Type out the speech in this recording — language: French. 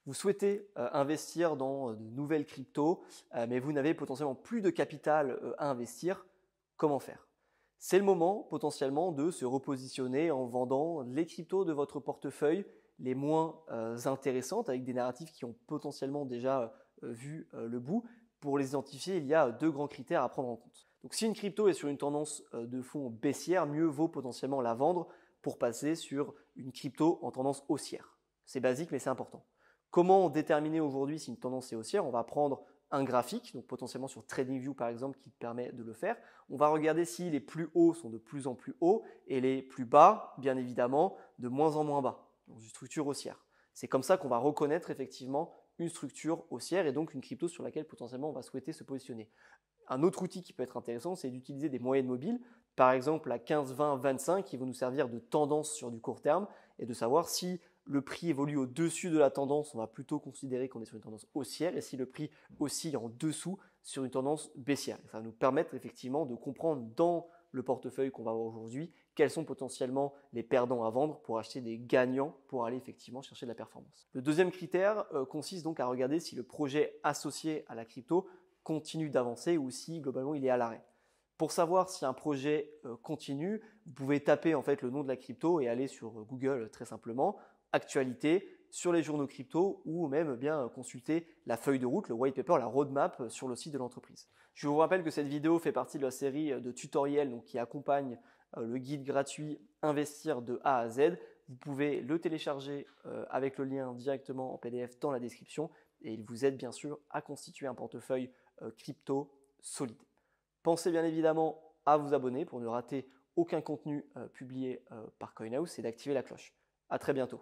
Vous souhaitez investir dans de nouvelles cryptos, mais vous n'avez potentiellement plus de capital à investir. Comment faire? C'est le moment potentiellement de se repositionner en vendant les cryptos de votre portefeuille les moins intéressantes, avec des narratifs qui ont potentiellement déjà vu le bout. Pour les identifier, il y a deux grands critères à prendre en compte. Donc si une crypto est sur une tendance de fond baissière, mieux vaut potentiellement la vendre pour passer sur une crypto en tendance haussière. C'est basique, mais c'est important. Comment déterminer aujourd'hui si une tendance est haussière? On va prendre un graphique, donc potentiellement sur TradingView par exemple, qui permet de le faire. On va regarder si les plus hauts sont de plus en plus hauts et les plus bas, bien évidemment, de moins en moins bas, dans une structure haussière. C'est comme ça qu'on va reconnaître effectivement une structure haussière et donc une crypto sur laquelle potentiellement on va souhaiter se positionner. Un autre outil qui peut être intéressant, c'est d'utiliser des moyennes mobiles, par exemple la 15, 20, 25, qui vont nous servir de tendance sur du court terme et de savoir si le prix évolue au-dessus de la tendance, on va plutôt considérer qu'on est sur une tendance haussière, et si le prix oscille en dessous, sur une tendance baissière. Et ça va nous permettre effectivement de comprendre dans le portefeuille qu'on va avoir aujourd'hui quels sont potentiellement les perdants à vendre pour acheter des gagnants pour aller effectivement chercher de la performance. Le deuxième critère consiste donc à regarder si le projet associé à la crypto continue d'avancer ou si globalement il est à l'arrêt. Pour savoir si un projet continue, vous pouvez taper en fait le nom de la crypto et aller sur Google très simplement, actualité, sur les journaux crypto ou même bien consulter la feuille de route, le white paper, la roadmap sur le site de l'entreprise. Je vous rappelle que cette vidéo fait partie de la série de tutoriels donc, qui accompagne le guide gratuit Investir de A à Z. Vous pouvez le télécharger avec le lien directement en PDF dans la description et il vous aide bien sûr à constituer un portefeuille crypto solide. Pensez bien évidemment à vous abonner pour ne rater aucun contenu publié par CoinHouse et d'activer la cloche. À très bientôt.